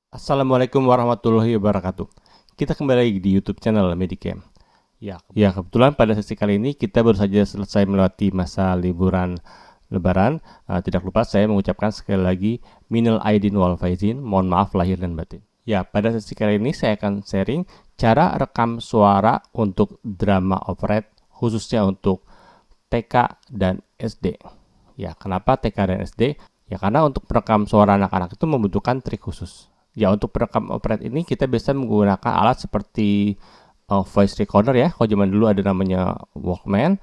Assalamualaikum warahmatullahi wabarakatuh. Kita kembali lagi di YouTube channel Medicam. Ya, kebetulan pada sesi kali ini kita baru saja selesai melewati masa liburan Lebaran. Tidak lupa saya mengucapkan sekali lagi minal aidin wal faizin, mohon maaf lahir dan batin. Ya, pada sesi kali ini saya akan sharing cara rekam suara untuk drama operet, khususnya untuk TK dan SD. Ya, kenapa TK dan SD? Ya, karena untuk merekam suara anak-anak itu membutuhkan trik khusus. Ya, untuk perekam operet ini kita bisa menggunakan alat seperti voice recorder ya. Kalau zaman dulu ada namanya Walkman.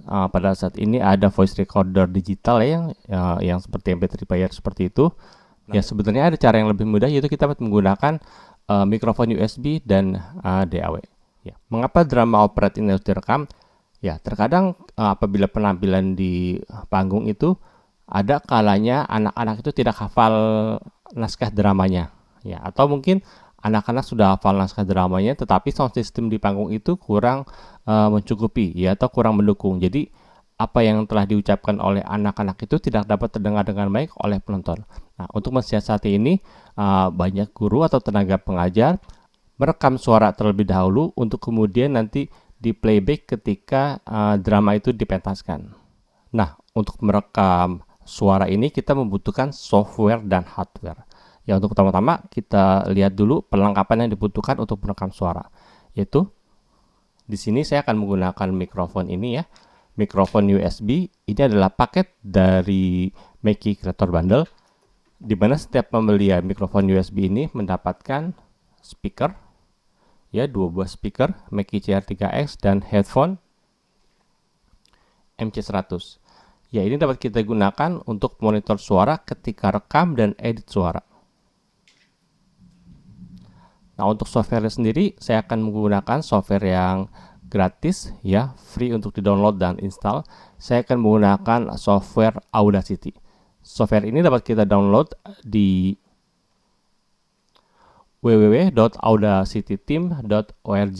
Pada saat ini ada voice recorder digital ya, yang seperti MP3 player seperti itu. Ya, sebenarnya ada cara yang lebih mudah, yaitu kita menggunakan mikrofon USB dan DAW. Ya, mengapa drama operet ini harus direkam? Ya, terkadang apabila penampilan di panggung itu ada kalanya anak-anak itu tidak hafal naskah dramanya. Ya, atau mungkin anak-anak sudah hafal naskah dramanya tetapi sound system di panggung itu kurang mencukupi ya, atau kurang mendukung. Jadi apa yang telah diucapkan oleh anak-anak itu tidak dapat terdengar dengan baik oleh penonton. Nah, untuk mensiasati ini banyak guru atau tenaga pengajar merekam suara terlebih dahulu untuk kemudian nanti di playback ketika drama itu dipentaskan. Nah, untuk merekam suara ini kita membutuhkan software dan hardware. Ya, untuk pertama-tama kita lihat dulu perlengkapan yang dibutuhkan untuk merekam suara. Yaitu di sini saya akan menggunakan mikrofon ini ya. Mikrofon USB ini adalah paket dari Mackie Creator Bundle, di mana setiap pembelian mikrofon USB ini mendapatkan speaker ya, dua buah speaker Mackie CR3X dan headphone MC100. Ya, ini dapat kita gunakan untuk monitor suara ketika rekam dan edit suara. Nah, untuk software sendiri saya akan menggunakan software yang gratis ya, free untuk di-download dan install. Saya akan menggunakan software Audacity. Software ini dapat kita download di www.audacityteam.org.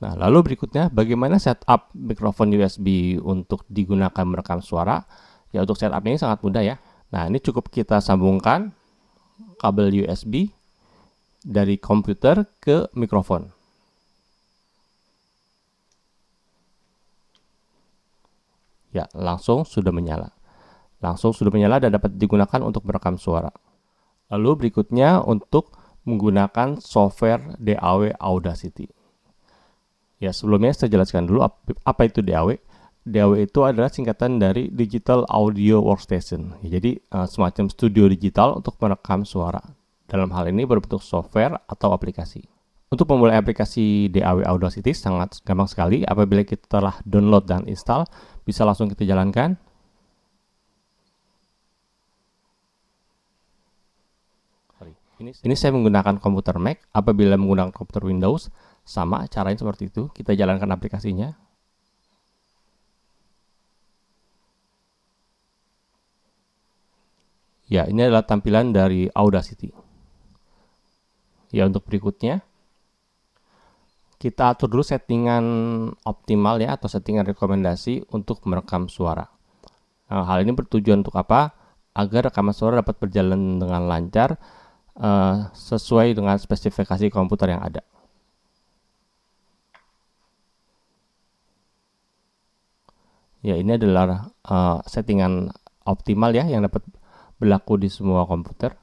Nah, lalu berikutnya bagaimana setup mikrofon USB untuk digunakan merekam suara? Ya, untuk setup ini sangat mudah ya. Nah, ini cukup kita sambungkan kabel USB dari komputer ke mikrofon. Ya, langsung sudah menyala. Dan dapat digunakan untuk merekam suara. Lalu berikutnya untuk menggunakan software DAW Audacity. Ya, sebelumnya saya jelaskan dulu apa itu DAW. DAW itu adalah singkatan dari Digital Audio Workstation. Ya, jadi semacam studio digital untuk merekam suara. Dalam hal ini berbentuk software atau aplikasi. Untuk memulai aplikasi DAW Audacity sangat gampang sekali. Apabila kita telah download dan install, bisa langsung kita jalankan. Ini saya menggunakan komputer Mac. Apabila menggunakan komputer Windows, sama caranya seperti itu. Kita jalankan aplikasinya. Ya, ini adalah tampilan dari Audacity. Ya, untuk berikutnya kita atur dulu settingan optimal ya, atau settingan rekomendasi untuk merekam suara. Nah, hal ini bertujuan untuk apa? Agar rekaman suara dapat berjalan dengan lancar sesuai dengan spesifikasi komputer yang ada. Ya, ini adalah settingan optimal ya yang dapat berlaku di semua komputer.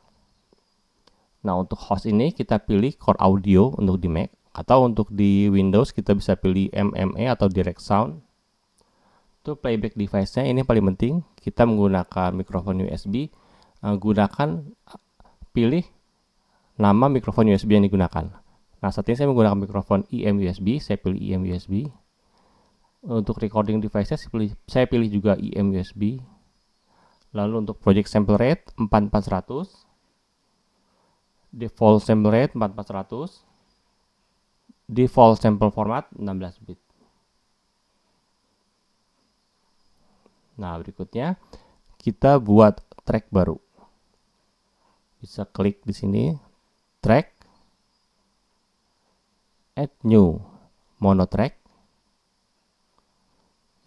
Nah, untuk host ini kita pilih Core Audio untuk di Mac, atau untuk di Windows kita bisa pilih MMA atau Direct Sound. Untuk playback device-nya ini paling penting, kita menggunakan mikrofon USB, pilih nama mikrofon USB yang digunakan. Nah, saat ini saya menggunakan mikrofon IM USB, saya pilih IM USB. Untuk recording device-nya saya pilih juga IM USB. Lalu untuk project sample rate 4400, default sample rate 4400, default sample format 16 bit. Nah, berikutnya kita buat track baru. Bisa klik di sini, track, add new mono track.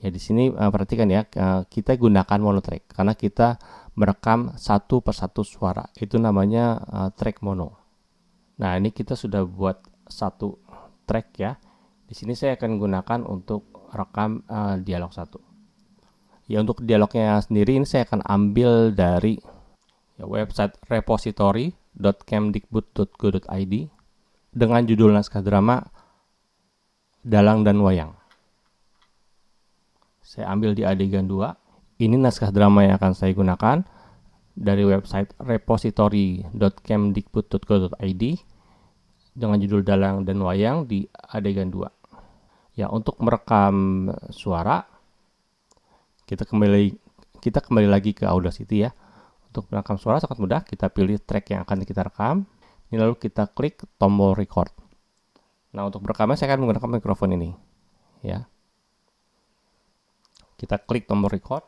Ya, di sini perhatikan ya, kita gunakan mono track karena kita merekam satu persatu suara. Itu namanya track mono. Nah, ini kita sudah buat satu track ya. Di sini saya akan gunakan untuk rekam dialog satu. Ya, untuk dialognya sendiri ini saya akan ambil dari website repository.kemdikbud.go.id dengan judul naskah drama Dalang dan Wayang. Saya ambil di adegan 2. Ini naskah drama yang akan saya gunakan dari website repository.kemdikbud.go.id dengan judul Dalang dan Wayang di adegan 2. Ya, untuk merekam suara kita kembali lagi ke Audacity ya. Untuk merekam suara sangat mudah, kita pilih track yang akan kita rekam. Ini lalu kita klik tombol record. Nah, untuk merekamnya saya akan menggunakan mikrofon ini. Ya. Kita klik tombol record.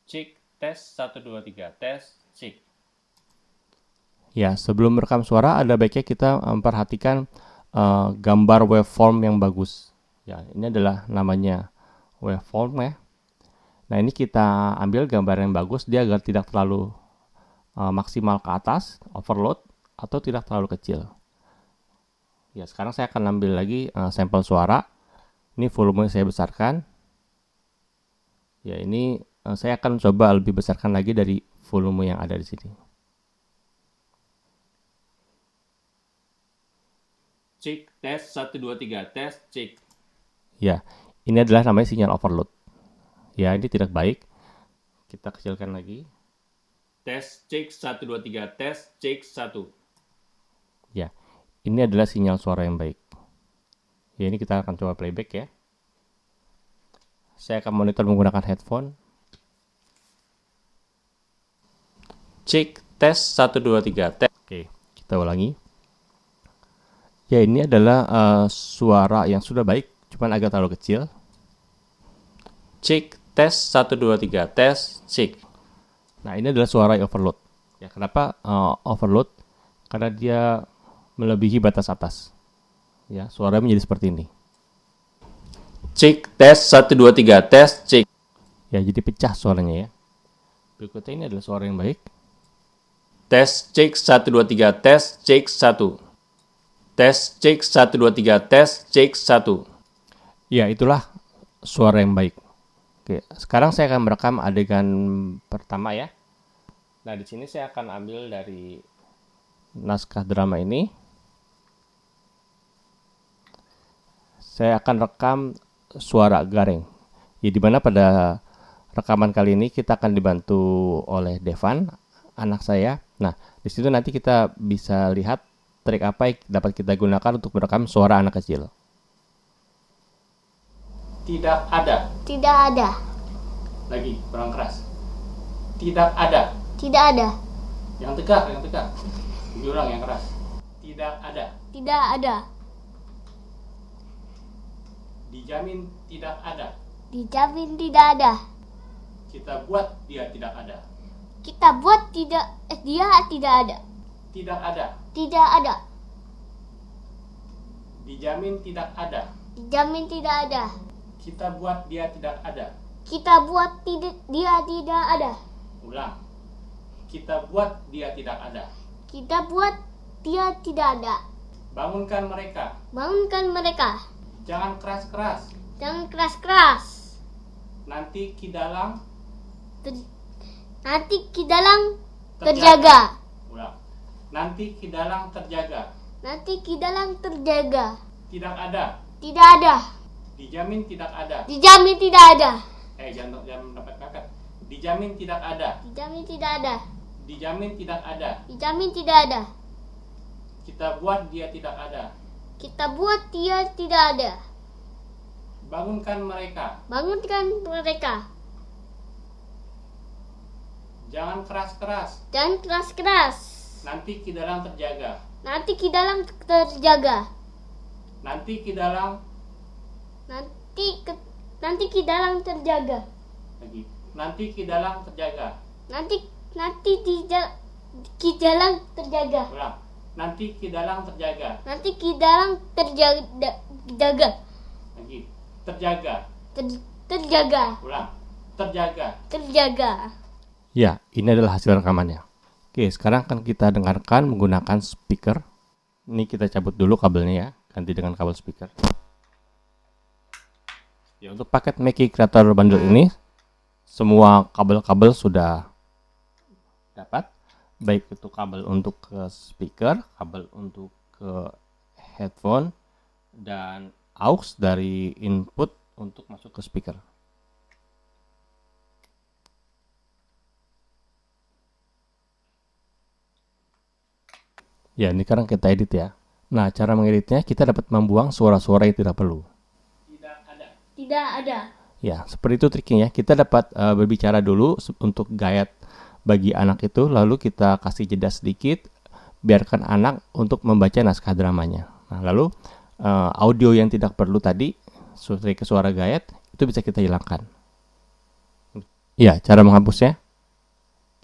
Cek, tes 1 2 3, tes, cek. Ya, sebelum merekam suara ada baiknya kita memperhatikan gambar waveform yang bagus. Ya, ini adalah namanya waveform ya. Nah, ini kita ambil gambar yang bagus dia agar tidak terlalu maksimal ke atas, overload, atau tidak terlalu kecil. Ya, sekarang saya akan ambil lagi sampel suara. Ini volume saya besarkan. Ya, ini saya akan coba lebih besarkan lagi dari volume yang ada di sini. Cek, tes 1 2 3, tes, cek. Ya, ini adalah namanya sinyal overload. Ya, ini tidak baik. Kita kecilkan lagi. Tes, cek 1 2 3, tes, cek 1. Ya, ini adalah sinyal suara yang baik. Ya, ini kita akan coba playback ya. Saya akan monitor menggunakan headphone. Cek, tes 1 2 3, tes. Oke, kita ulangi. Ya, ini adalah suara yang sudah baik, cuman agak terlalu kecil. Cek, tes 1 2 3, tes, cek. Nah, ini adalah suara yang overload. Ya, kenapa overload? Karena dia melebihi batas atas. Ya, suaranya menjadi seperti ini. Cek, tes 1 2 3, tes, cek. Ya, jadi pecah suaranya ya. Berikutnya ini adalah suara yang baik. Tes, cek 1 2 3, tes, cek 1. Tes, cek 1 2 3, tes, cek 1. Ya, itulah suara yang baik. Oke, sekarang saya akan merekam adegan pertama ya. Nah, di sini saya akan ambil dari naskah drama ini. Saya akan rekam suara Gareng. Ya, di mana pada rekaman kali ini kita akan dibantu oleh Devan, anak saya. Nah, di situ nanti kita bisa lihat trik apa yang dapat kita gunakan untuk merekam suara anak kecil. Tidak ada. Tidak ada. Lagi, kurang keras. Tidak ada. Tidak ada. Yang tegak, yang tegak. Diulang yang keras. Tidak ada. Tidak ada. Dijamin tidak ada. Dijamin tidak ada. Kita buat dia tidak ada. Kita buat dia tidak ada. Tidak ada. Tidak ada. Dijamin tidak ada. Dijamin tidak ada. Kita buat dia tidak ada. Kita buat dia tidak ada. Ulang. Kita buat dia tidak ada. Kita buat dia tidak ada. Bangunkan mereka. Bangunkan mereka. Jangan keras-keras. Jangan keras-keras. Nanti Kidalang terjaga. Ulang. Nanti Kidalang terjaga. Nanti Kidalang terjaga. Tidak ada. Tidak ada. Dijamin tidak ada. Dijamin tidak ada. Jangan dapat kakak. Dijamin tidak ada. Dijamin tidak ada. Dijamin tidak ada. Dijamin tidak ada. Kita buat dia tidak ada. Kita buat dia tidak ada. Bangunkan mereka. Bangunkan mereka. Jangan keras-keras. Jangan keras-keras. Nanti Kidalang terjaga. Nanti Kidalang terjaga. Nanti Kidalang. Nanti Kidalang terjaga. Lagi. Nanti Kidalang terjaga. Nanti Kidalang terjaga. Ulang. Nanti Kidalang terjaga. Nanti Kidalang terjaga. Lagi. Terjaga. Terjaga. Ulang. Terjaga. Terjaga. Ya, ini adalah hasil rekamannya. Oke, sekarang akan kita dengarkan menggunakan speaker. Ini kita cabut dulu kabelnya ya, ganti dengan kabel speaker. Ya, untuk paket Mackie Creator Bundle ini, semua kabel-kabel sudah dapat. Baik itu kabel untuk ke speaker, kabel untuk ke headphone, dan aux dari input untuk masuk ke speaker. Ya, ini sekarang kita edit ya. Nah, cara mengeditnya kita dapat membuang suara-suara yang tidak perlu. Tidak ada. Ya, seperti itu triknya. Kita dapat berbicara dulu untuk gayat bagi anak itu, lalu kita kasih jeda sedikit, biarkan anak untuk membaca naskah dramanya. Nah, lalu audio yang tidak perlu tadi, seperti ke suara gayat, itu bisa kita hilangkan. Ya, cara menghapusnya,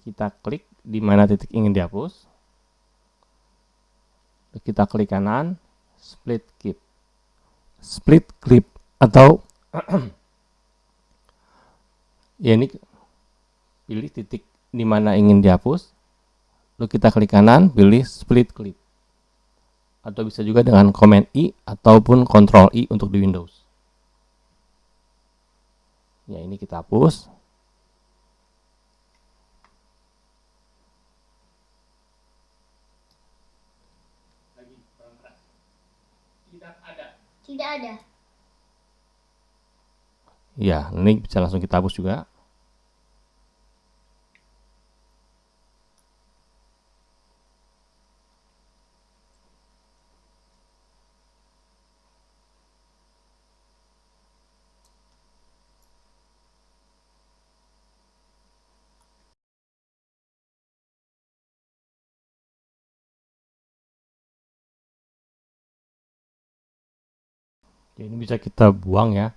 kita klik di mana titik ingin dihapus. Kita klik kanan, split clip atau ya ini pilih titik di mana ingin dihapus, lalu kita klik kanan, pilih split clip, atau bisa juga dengan Command I ataupun Control I untuk di Windows. Ya, ini kita hapus. Tidak ada. Ya, ini bisa langsung kita hapus juga. Ya, ini bisa kita buang ya,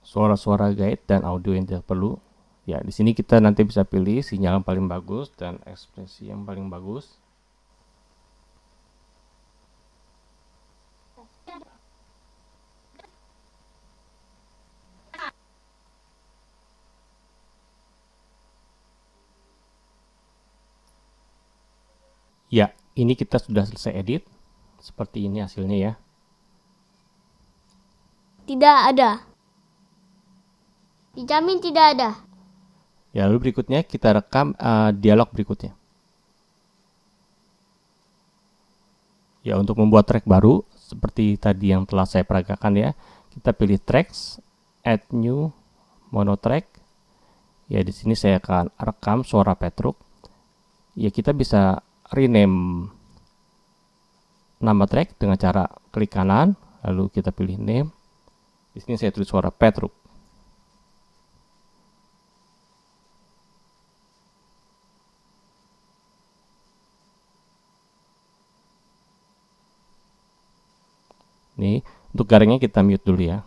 suara-suara guide dan audio yang tidak perlu. Ya, di sini kita nanti bisa pilih sinyal yang paling bagus dan ekspresi yang paling bagus. Ya, ini kita sudah selesai edit. Seperti ini hasilnya ya. Tidak ada. Dijamin tidak ada. Ya, lalu berikutnya kita rekam dialog berikutnya. Ya, untuk membuat track baru seperti tadi yang telah saya peragakan ya, kita pilih tracks, add new mono track. Ya, di sini saya akan rekam suara Petruk. Ya, kita bisa rename nama track dengan cara klik kanan, lalu kita pilih name. Di sini saya tulis suara Petruk. Nih, untuk garingnya kita mute dulu ya.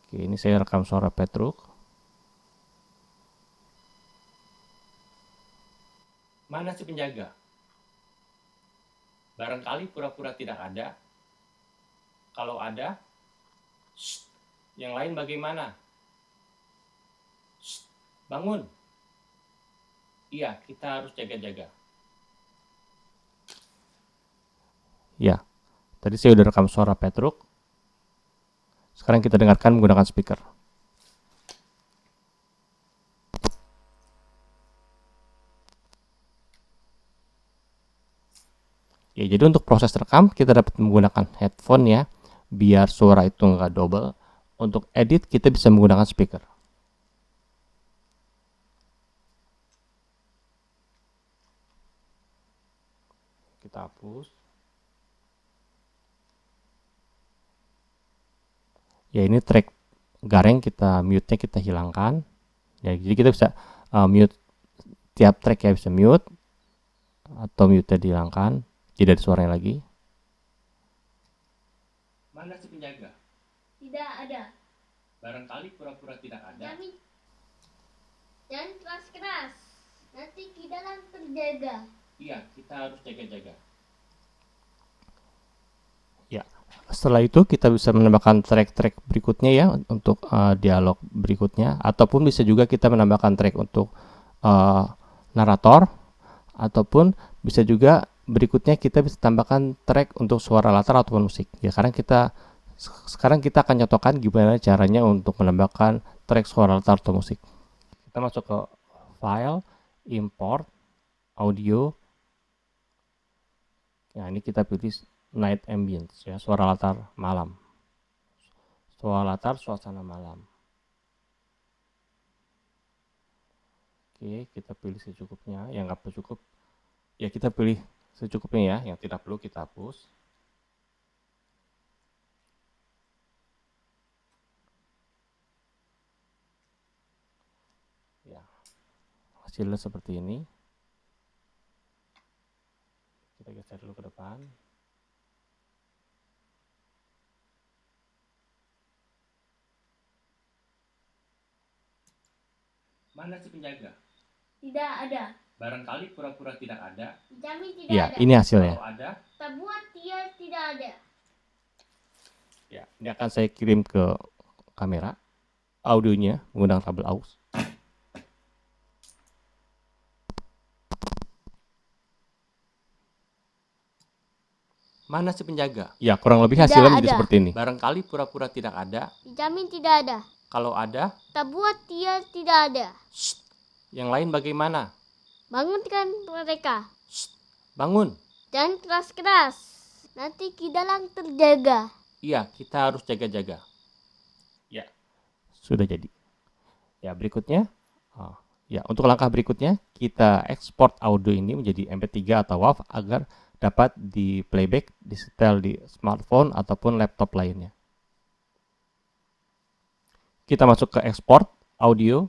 Oke, ini saya rekam suara Petruk. Mana si penjaga? Barangkali pura-pura tidak ada. Kalau ada, shh, yang lain bagaimana? Shh, bangun. Iya, kita harus jaga-jaga. Ya, tadi saya udah rekam suara Petruk. Sekarang kita dengarkan menggunakan speaker. Ya, jadi untuk proses rekam kita dapat menggunakan headphone ya, biar suara itu nggak double. Untuk edit kita bisa menggunakan speaker. Kita hapus. Ya, ini track garing kita mute-nya kita hilangkan. Ya, jadi kita bisa mute tiap track ya, bisa mute atau mute-nya dihilangkan. Jadi ada suaranya lagi. Mana si penjaga? Tidak ada. Barangkali pura-pura tidak ada. Jamin. Jangan keras-keras. Nanti kita dalam terjaga. Iya, kita harus jaga-jaga. Ya, Setelah itu kita bisa menambahkan track-track berikutnya ya untuk dialog berikutnya, ataupun bisa juga kita menambahkan track untuk narator, ataupun bisa juga berikutnya kita bisa tambahkan track untuk suara latar ataupun musik. Ya, sekarang kita akan contohkan gimana caranya untuk menambahkan track suara latar atau musik. Kita masuk ke file, import, audio. Nah, ini kita pilih night ambience ya, suara latar malam. Suara latar suasana malam. Oke, kita pilih secukupnya. Yang nggak cukup, ya kita pilih secukupnya ya. Yang tidak perlu kita hapus. Ya, hasilnya seperti ini. Kita geser dulu ke depan. Mana si penjaga? Tidak ada. Barangkali pura-pura tidak ada. Dijamin tidak Ya, ada. ini hasilnya. Kalau ada, kita buat dia tidak ada. Ya, ini akan saya kirim ke kamera. Audionya menggunakan kabel AUX. Mana si penjaga? Ya, kurang lebih hasilnya menjadi seperti ini. Barangkali pura-pura tidak ada. Dijamin tidak ada. Kalau ada, kita buat dia tidak ada. Yang lain bagaimana? Bangunkan mereka. Bangun. Jangan keras-keras. Nanti Kidalang terjaga. Iya, kita harus jaga-jaga. Ya, sudah jadi. Ya, berikutnya. Ya, untuk langkah berikutnya, kita ekspor audio ini menjadi MP3 atau WAV agar dapat di playback, disetel di smartphone ataupun laptop lainnya. Kita masuk ke export audio.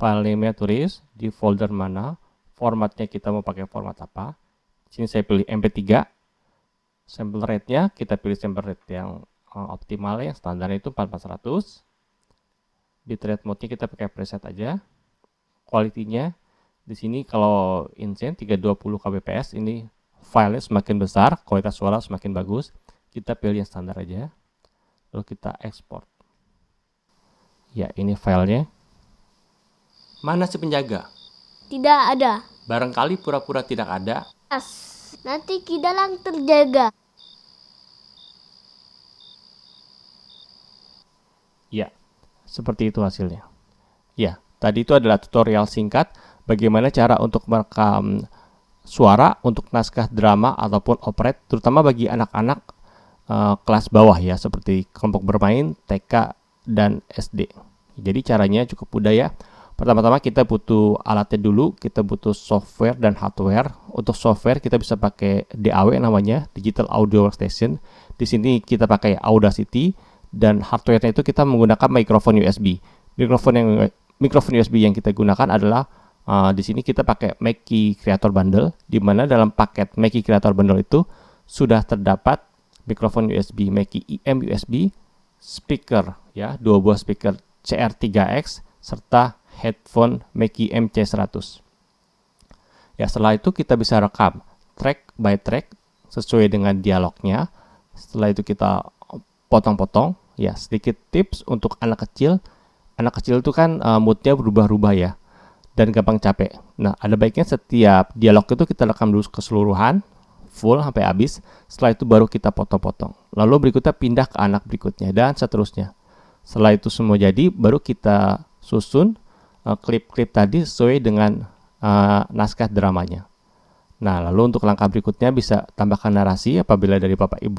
File name-nya tulis di folder mana, formatnya kita mau pakai format apa. Sini saya pilih MP3. Sample rate-nya kita pilih sample rate yang optimal, yang standarnya itu 4400. Bitrate mode-nya kita pakai preset aja. Quality-nya di sini kalau insane 320 kbps, ini filenya semakin besar, kualitas suara semakin bagus. Kita pilih yang standar aja. Lalu kita ekspor. Ya, ini filenya. Mana si penjaga? Tidak ada. Barangkali pura-pura tidak ada. Nanti Kidalang terjaga. Ya, seperti itu hasilnya. Ya, tadi itu adalah tutorial singkat bagaimana cara untuk merekam suara untuk naskah drama ataupun operet, terutama bagi anak-anak kelas bawah ya, seperti kelompok bermain, TK, dan SD. Jadi caranya cukup mudah ya. Pertama-tama kita butuh alatnya dulu, kita butuh software dan hardware. Untuk software kita bisa pakai DAW namanya, Digital Audio Workstation. Di sini kita pakai Audacity, dan hardware-nya itu kita menggunakan mikrofon USB. Mikrofon USB yang kita gunakan adalah di sini kita pakai Mackie Creator Bundle, di mana dalam paket Mackie Creator Bundle itu sudah terdapat mikrofon USB Mackie IM USB, speaker ya, 2 buah speaker CR3X serta headphone Mackie MC100. Ya, setelah itu kita bisa rekam track by track sesuai dengan dialognya. Setelah itu kita potong-potong. Ya, sedikit tips untuk anak kecil. Anak kecil itu kan moodnya berubah-ubah ya, dan gampang capek. Nah, ada baiknya setiap dialog itu kita rekam dulu keseluruhan, full sampai habis. Setelah itu baru kita potong-potong. Lalu berikutnya pindah ke anak berikutnya dan seterusnya. Setelah itu semua jadi, baru kita susun klip-klip tadi sesuai dengan naskah dramanya. Nah, lalu untuk langkah berikutnya bisa tambahkan narasi apabila dari bapak dan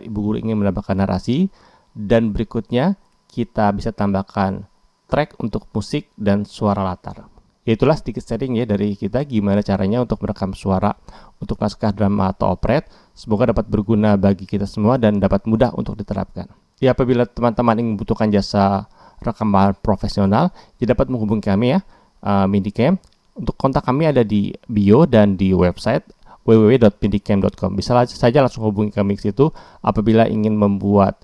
ibu guru ingin menambahkan narasi, dan berikutnya kita bisa tambahkan track untuk musik dan suara latar. Itulah sedikit sharing ya dari kita gimana caranya untuk merekam suara untuk naskah drama atau operet. Semoga dapat berguna bagi kita semua dan dapat mudah untuk diterapkan. Ya, apabila teman-teman ingin membutuhkan jasa rekaman profesional, ya dapat menghubungi kami ya, Midicam. Untuk kontak kami ada di bio dan di website www.midicam.com. Bisa saja langsung hubungi kami ke situ apabila ingin membuat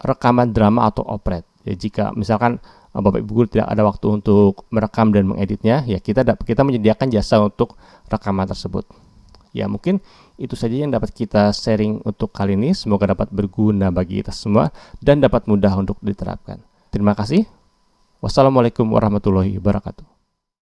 rekaman drama atau operet. Ya, jika misalkan Bapak Ibu guru tidak ada waktu untuk merekam dan mengeditnya, ya kita menyediakan jasa untuk rekaman tersebut. Ya, mungkin itu saja yang dapat kita sharing untuk kali ini. Semoga dapat berguna bagi kita semua dan dapat mudah untuk diterapkan. Terima kasih. Wassalamualaikum warahmatullahi wabarakatuh.